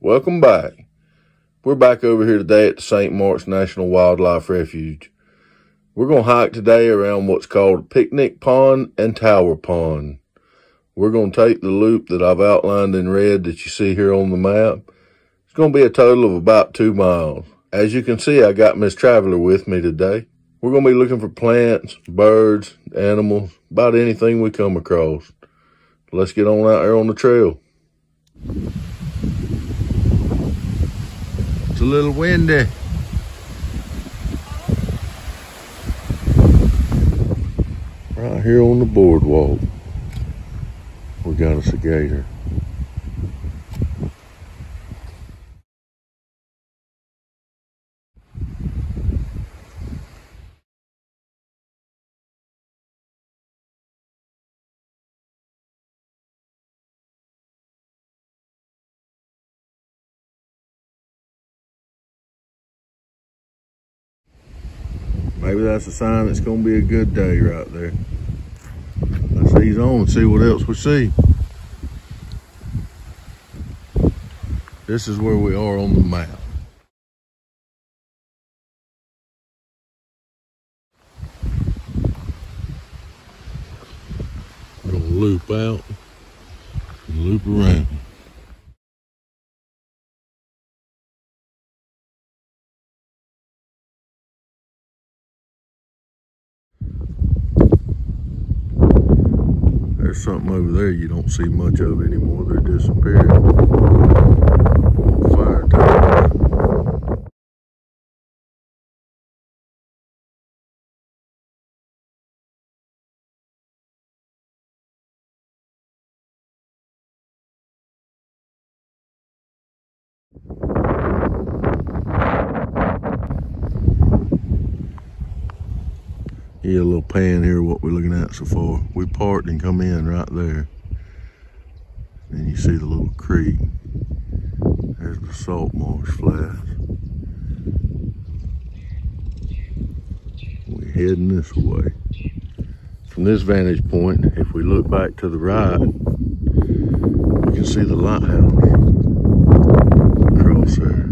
Welcome back. We're back over here today at the St. Mark's National Wildlife Refuge. We're going to hike today around what's called Picnic Pond and Tower Pond. We're going to take the loop that I've outlined in red that you see here on the map. It's going to be a total of about 2 miles. As you can see, I got Miss Traveler with me today. We're going to be looking for plants, birds, animals, about anything we come across. Let's get on out there on the trail. It's a little windy. Right here on the boardwalk, we got us a gator. Maybe that's a sign it's going to be a good day right there. Let's ease on and see what else we see. This is where we are on the map. We're going to loop out and loop around. There's something over there you don't see much of anymore. They're disappearing. Fire tires. Yeah, a little pan here, what we're looking at so far. We parked and come in right there. And you see the little creek. There's the salt marsh flats. We're heading this way. From this vantage point, if we look back to the right, we can see the lighthouse across there.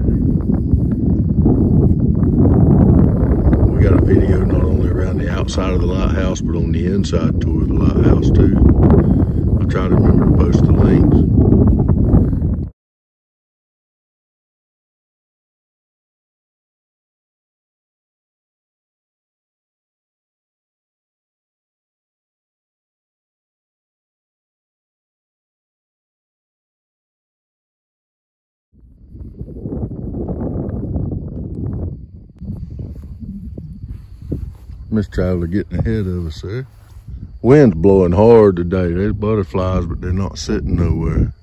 We got a video not only around the outside of the lighthouse, but on the inside tour of the lighthouse too. I'll try to remember to post the links. Miss Traveler getting ahead of us there. Wind's blowing hard today. There's butterflies, but they're not sitting nowhere.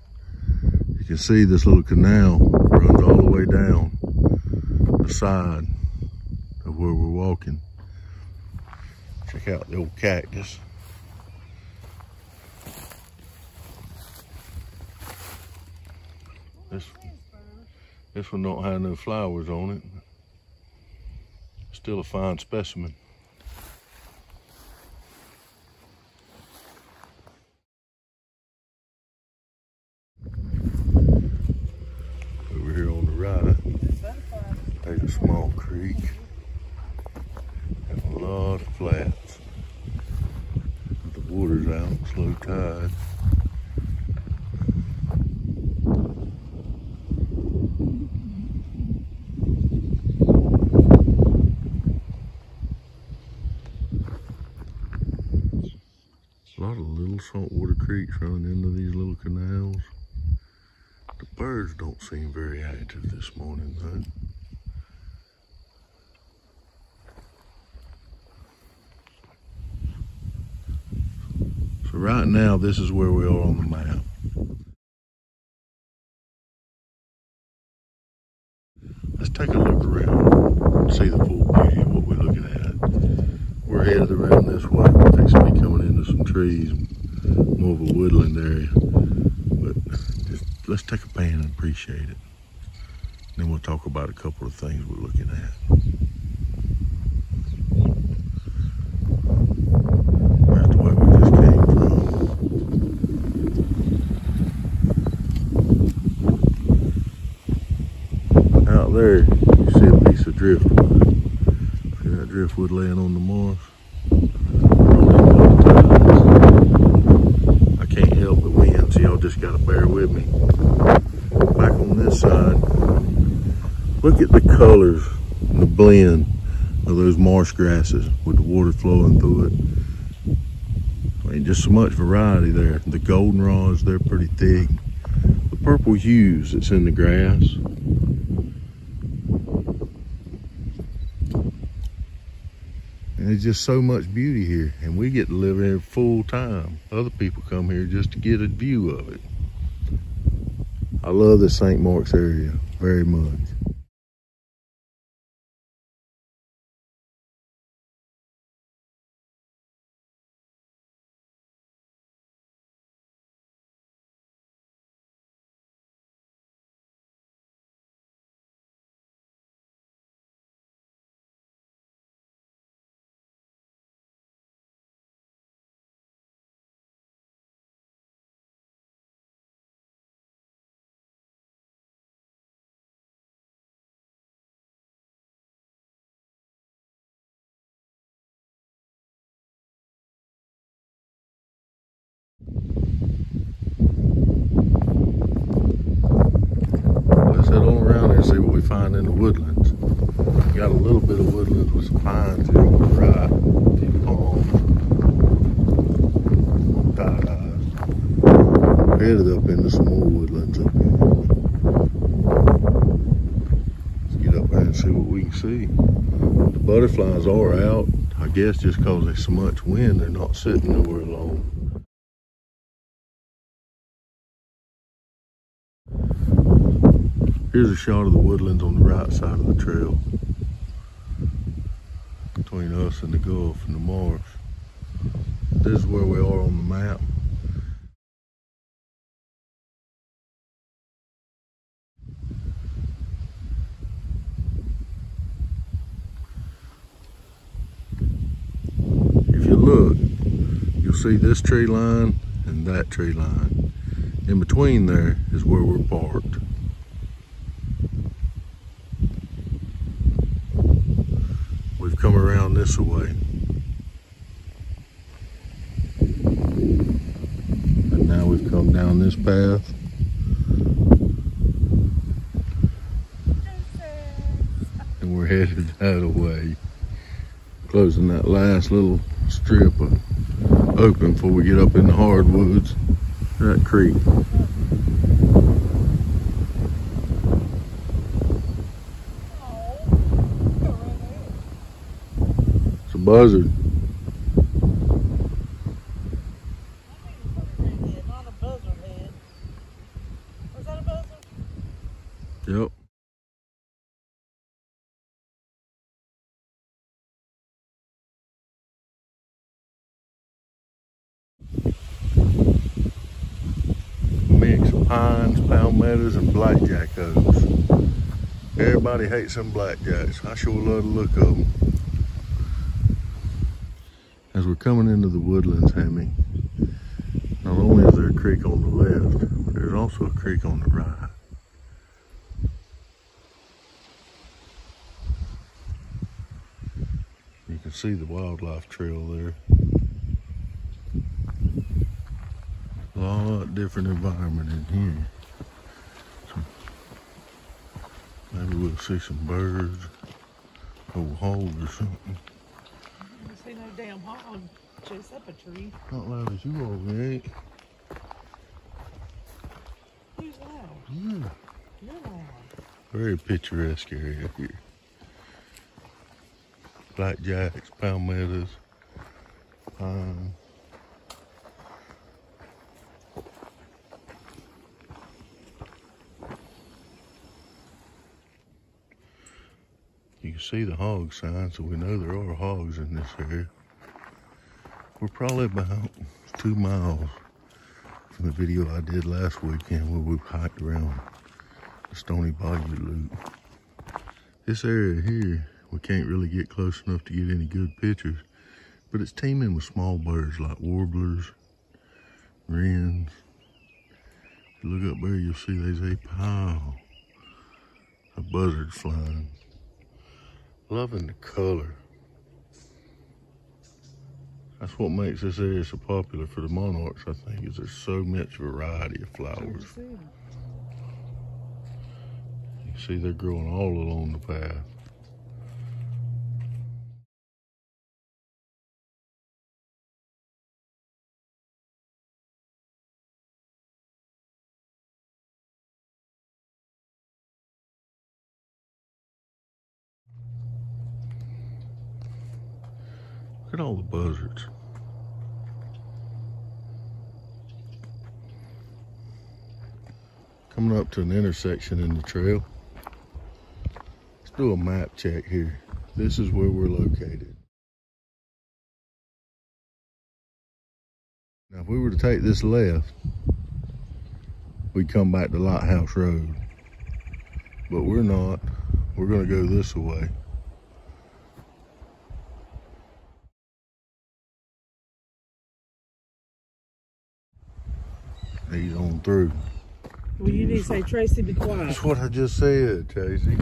You can see this little canal runs all the way down the side of where we're walking. Check out the old cactus. This one don't have no flowers on it. Still a fine specimen. There's a small creek and a lot of flats. The water's out, it's low tide. A lot of little saltwater creeks running into these little canals. The birds don't seem very active this morning though. So right now, this is where we are on the map. Let's take a look around and see the full beauty of what we're looking at. We're headed around this way. We're fixing to be coming into some trees, more of a woodland area. But just let's take a pan and appreciate it. Then we'll talk about a couple of things we're looking at. That's the way we just came from. there, you see a piece of driftwood. See that driftwood laying on the moss? I can't help the wind, so y'all just gotta bear with me. Back on this side, look at the colors and the blend of those marsh grasses with the water flowing through it. I mean, just so much variety there. The goldenrods, they're pretty thick. The purple hues that's in the grass. And there's just so much beauty here, and we get to live here full time. Other people come here just to get a view of it. I love the St. Mark's area very much. Let's head on around here and see what we find in the woodlands. Got a little bit of woodlands with some pines here on the right, a few palms, tie-dyes. Headed up into some more woodlands up here. Let's get up there and see what we can see. The butterflies are out. I guess just because there's so much wind, they're not sitting nowhere long. Here's a shot of the woodlands on the right side of the trail, between us and the Gulf and the marsh. This is where we are on the map. If you look, you'll see this tree line and that tree line. In between there is where we're parked. We've come around this way. And now we've come down this path. And we're headed that way. Closing that last little strip open before we get up in the hardwoods. That creek. It's a buzzard. Not a buzzard head. Was that a buzzard? Yep. Mix of pines, palmettos, and blackjack oaks. Everybody hates them blackjacks. I sure love the look of them. As we're coming into the woodlands, Hammy, not only is there a creek on the left, but there's also a creek on the right. You can see the wildlife trail there. A lot different environment in here. So maybe we'll see some birds, old hogs or something. I see no damn hog chase up a tree. Not loud as you are, ain't. Who's loud? Yeah. You're loud. Very picturesque area here. Blackjacks, palmettos, pine. You can see the hog sign, so we know there are hogs in this area. We're probably about 2 miles from the video I did last weekend where we hiked around the Stony Bayou Loop. This area here, we can't really get close enough to get any good pictures, but it's teeming with small birds like warblers, wrens. If you look up there, you'll see there's a pile of buzzards flying. Loving the color. That's what makes this area so popular for the monarchs, I think, is there's so much variety of flowers. You can see they're growing all along the path. Look at all the buzzards. Coming up to an intersection in the trail. Let's do a map check here. This is where we're located. Now, if we were to take this left, we'd come back to Lighthouse Road. But we're not. We're gonna go this way. He's on through. Well, you need to say, Tracy, be quiet. That's what I just said, Tracy.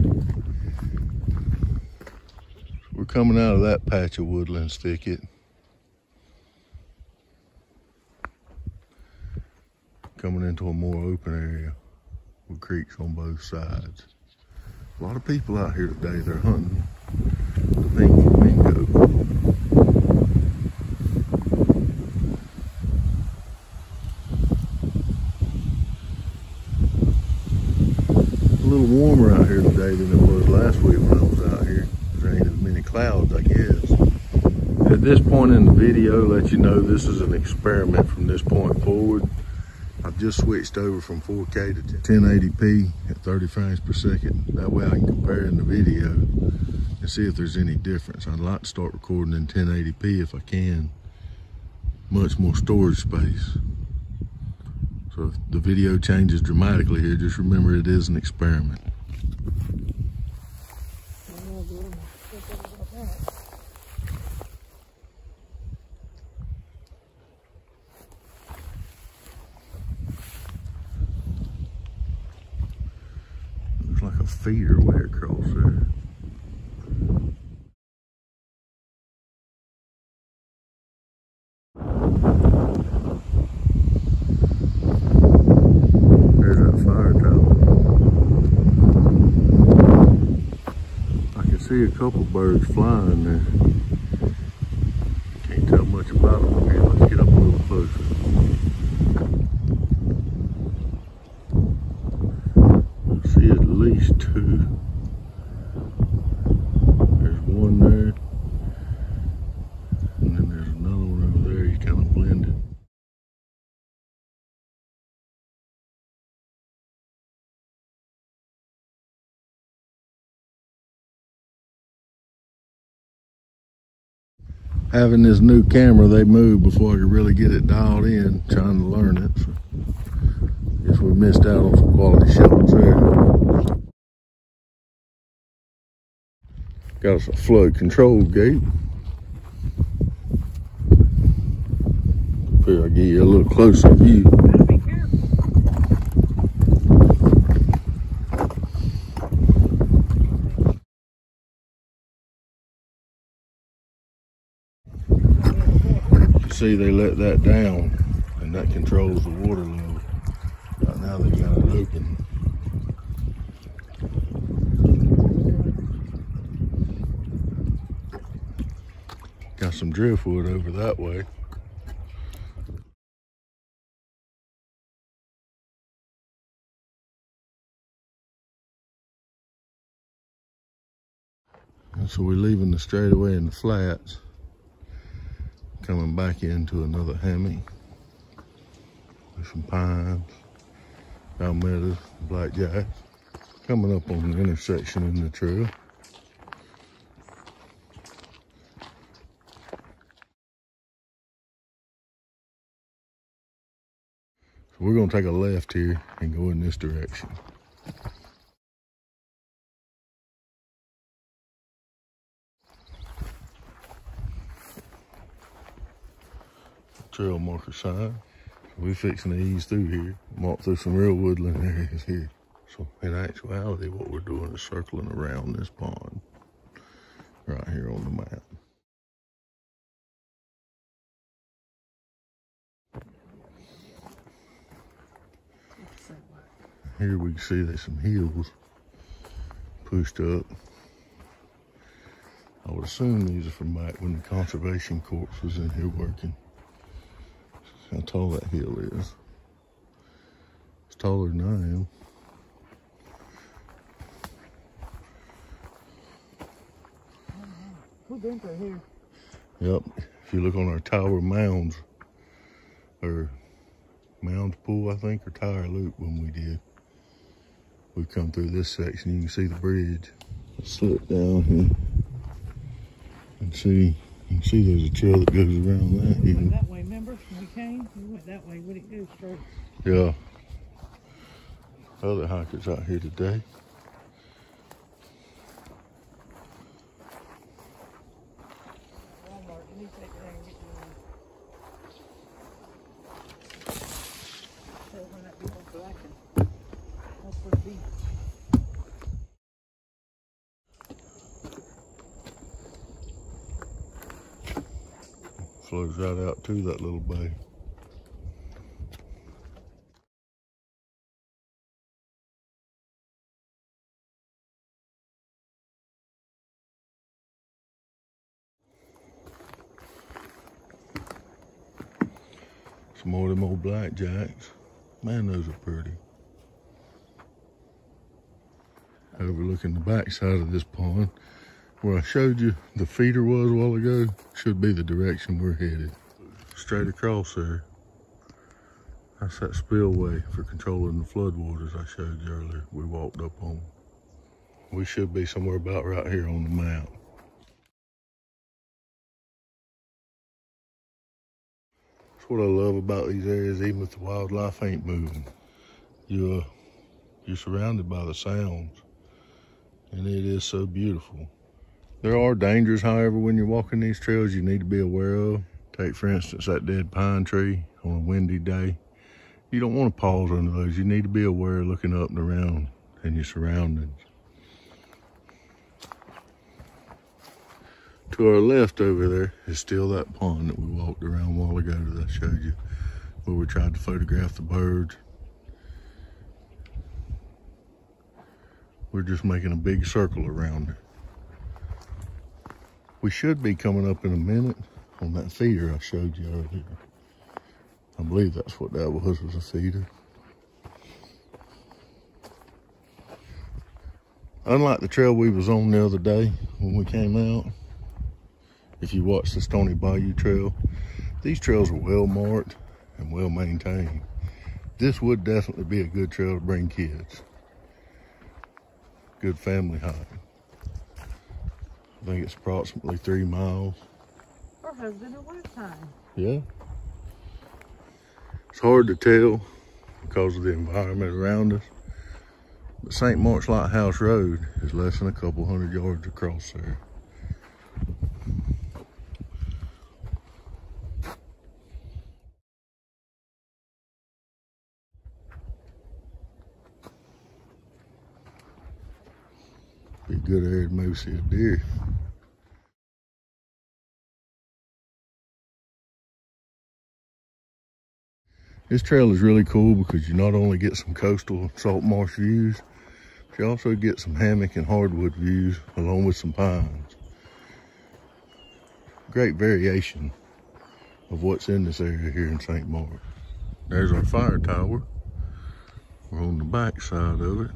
We're coming out of that patch of woodlands thicket. Coming into a more open area with creeks on both sides. A lot of people out here today, they're hunting the pink flamingo. A little warmer out here today than it was last week when I was out here. There ain't as many clouds, I guess. At this point in the video, let you know this is an experiment from this point forward. I've just switched over from 4K to 1080p at 30 frames per second. That way I can compare in the video and see if there's any difference. I'd like to start recording in 1080p if I can. Much more storage space. So if the video changes dramatically here, just remember it is an experiment. Looks like a feeder way across there. See a couple birds flying there. Can't tell much about them here. Let's get up a little closer. I see at least two. There's one there, and then there's another one over there. He's kind of blended. Having this new camera, they moved before I could really get it dialed in, trying to learn it. So guess we missed out on some quality shots there. Got us a flood control gate. Up here, I'll give you a little closer view. Be careful. See, they let that down and that controls the water level. Right now they got it open. Got some driftwood over that way. And so we're leaving the straightaway in the flats, coming back into another hammock with some pines, palmettos, blackjack. Coming up on the intersection in the trail. So we're gonna take a left here and go in this direction. Trail marker sign. We're fixing to ease through here. Walk through some real woodland areas here. So in actuality, what we're doing is circling around this pond right here on the map. Here we can see there's some hills pushed up. I would assume these are from back when the Conservation Corps was in here working. How tall that hill is. It's taller than I am. We've been through here. Yep, if you look on our tower mounds, or mound pool, I think, or tire loop when we did. We come through this section, you can see the bridge. Let's slip down here and see. You can see there's a trail that goes around that hill. We went that way, remember? When we came, we went that way. We didn't go straight. Yeah. Other hikers out here today. Walmart, you need to take that and get one. So when that people blacking, that's for the beach. Flows right out to that little bay. Some more of them old blackjacks. Man, those are pretty. Overlooking the backside of this pond, where I showed you the feeder was a while ago, should be the direction we're headed. Straight across there. That's that spillway for controlling the floodwaters I showed you earlier. We walked up on. We should be somewhere about right here on the map. That's what I love about these areas, even if the wildlife ain't moving. You're surrounded by the sounds, and it is so beautiful. There are dangers, however, when you're walking these trails you need to be aware of. Take, for instance, that dead pine tree on a windy day. You don't want to pause under those. You need to be aware, looking up and around in your surroundings. To our left over there is still that pond that we walked around a while ago that I showed you, where we tried to photograph the birds. We're just making a big circle around it. We should be coming up in a minute on that feeder I showed you earlier. I believe that's what that was a feeder. Unlike the trail we was on the other day when we came out, if you watch the Stony Bayou Trail, these trails are well marked and well maintained. This would definitely be a good trail to bring kids. Good family hike. I think it's approximately 3 miles. Her husband at one time. Yeah. It's hard to tell because of the environment around us. But St. Mark's Lighthouse Road is less than a couple hundred yards across there. Be a good area to maybe see a deer. This trail is really cool because you not only get some coastal salt marsh views, but you also get some hammock and hardwood views along with some pines. Great variation of what's in this area here in St. Mark. There's our fire tower. We're on the back side of it.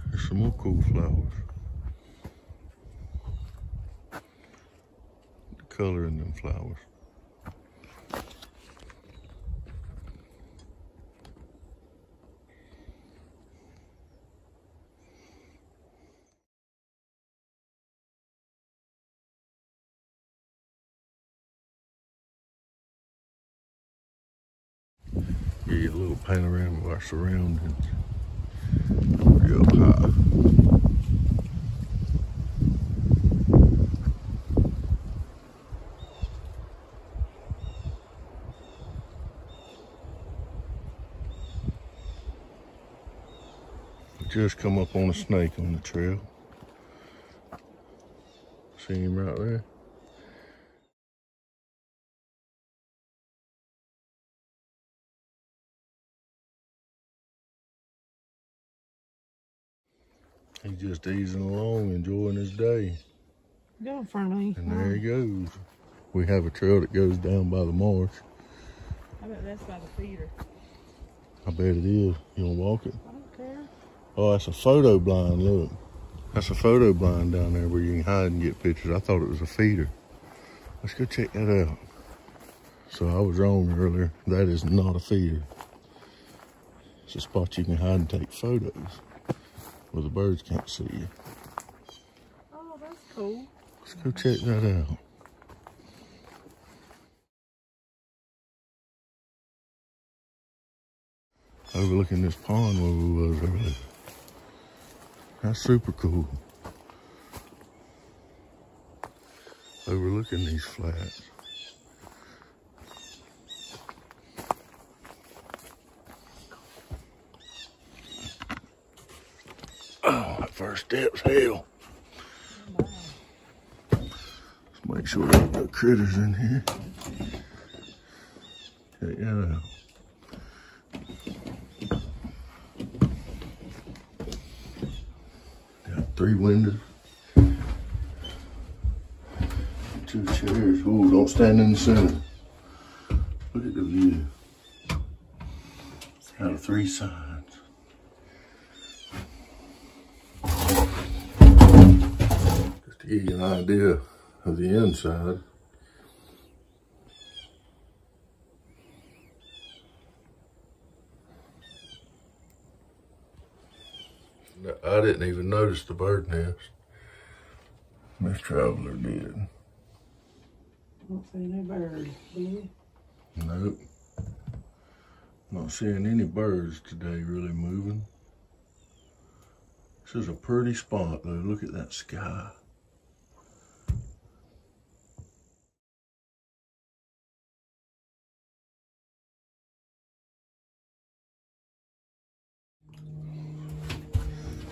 There's some more cool flowers. The color in them flowers. Give you a little panorama of our surroundings. Pretty up high. just come up on a snake on the trail. See him right there? He's just easing along, enjoying his day. Go in front of me. And there he goes. We have a trail that goes down by the marsh. I bet that's by the feeder. I bet it is. You wanna walk it? I don't care. Oh, that's a photo blind, look. That's a photo blind down there where you can hide and get pictures. I thought it was a feeder. Let's go check that out. So I was wrong earlier. That is not a feeder. It's a spot you can hide and take photos where the birds can't see you. Oh, that's cool. Let's go check that out. Overlooking this pond where we was earlier. That's super cool. Overlooking these flats. Oh, that first step's hell. Let's make sure there ain't no critters in here. Check that out. Got 3 windows. 2 chairs. Ooh, don't stand in the center. Look at the view. Out of 3 sides. Just to give you an idea of the inside. I didn't even notice the bird nest. Miss Traveler did. Don't see no birds, do you? Nope. Not seeing any birds today really moving. This is a pretty spot though. Look at that sky.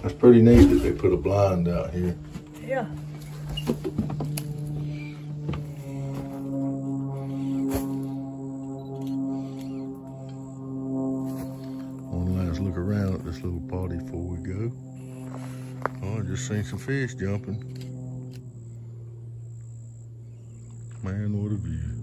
That's pretty neat that they put a blind out here. Yeah. One last look around at this little potty before we go. Oh, I just seen some fish jumping. Man, what a view.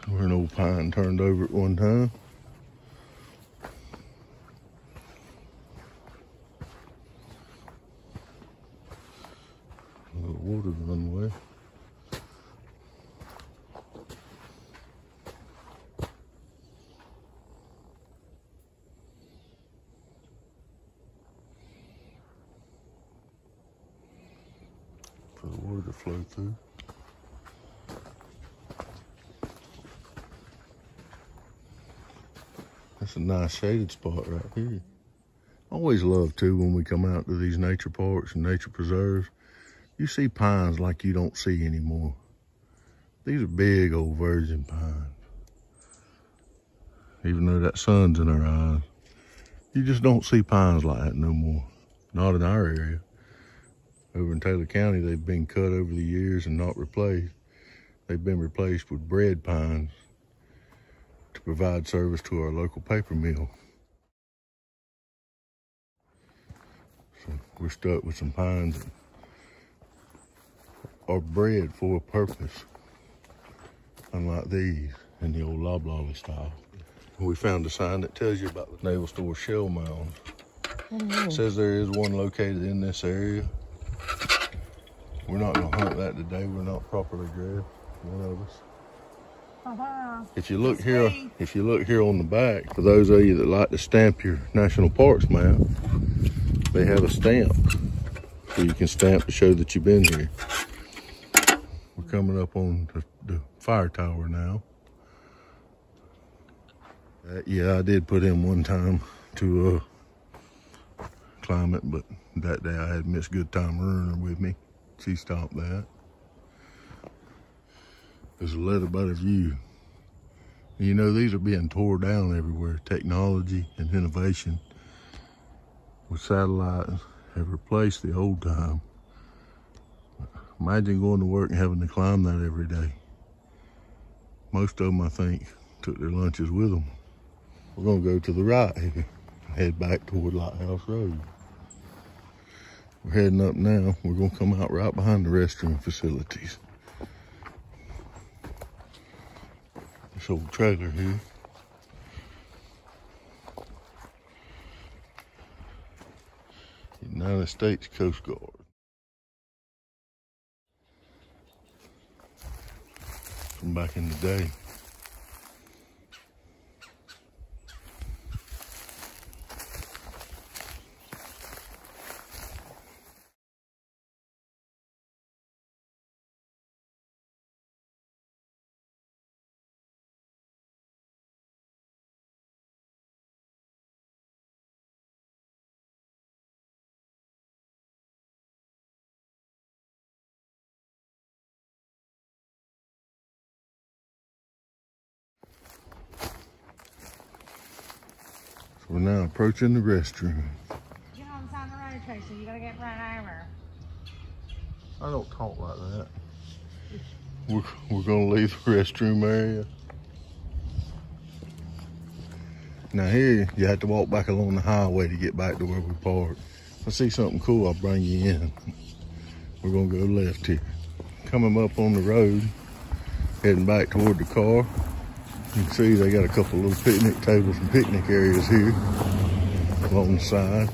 We're an old pine turned over at one time. A little water runway. For the water to flow through. That's a nice shaded spot right here. I always love too when we come out to these nature parks and nature preserves. You see pines like you don't see anymore. These are big old virgin pines. Even though that sun's in our eyes, you just don't see pines like that no more. Not in our area. Over in Taylor County, they've been cut over the years and not replaced. They've been replaced with bread pines to provide service to our local paper mill. So we're stuck with some pines that are bred for a purpose, unlike these in the old loblolly style. We found a sign that tells you about the naval store shell mounds. It says there is one located in this area. We're not gonna hunt that today. We're not properly dressed, one of us. If you look here, on the back, for those of you that like to stamp your national parks map, they have a stamp, so you can stamp to show that you've been here. We're coming up on the fire tower now. Yeah, I did put in one time to climb it, but that day I had Miss Good Time Ruiner with me. She stopped that. There's a letter by the view. You know, these are being tore down everywhere. Technology and innovation with satellites have replaced the old time. Imagine going to work and having to climb that every day. Most of them, I think, took their lunches with them. We're gonna go to the right here, head back toward Lighthouse Road. We're heading up now. We're gonna come out right behind the restroom facilities. This old trailer here. United States Coast Guard. From back in the day. We're now approaching the restroom. Get on the side of the road, Tracy. You gotta get right over. I don't talk like that. We're gonna leave the restroom area. Now here, you have to walk back along the highway to get back to where we parked. If I see something cool, I'll bring you in. We're gonna go left here. Coming up on the road, heading back toward the car. You can see they got a couple little picnic tables and picnic areas here along the side.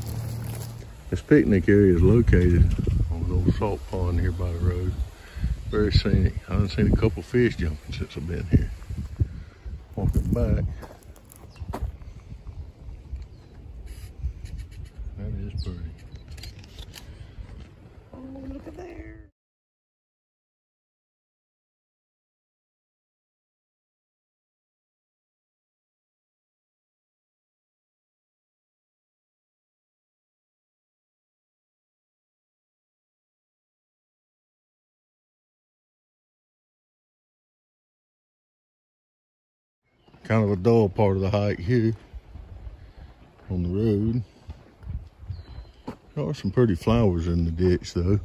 This picnic area is located on the old salt pond here by the road. Very scenic. I've seen a couple fish jumping since I've been here. Walking back. That is pretty. Oh, look at there. Kind of a dull part of the hike here on the road. There are some pretty flowers in the ditch though.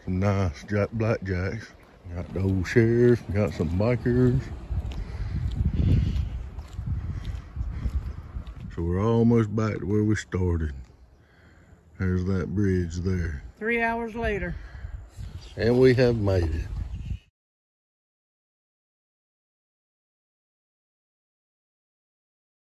Some nice blackjacks. Got the old sheriff, got some bikers. So we're almost back to where we started. There's that bridge there. 3 hours later. And we have made it.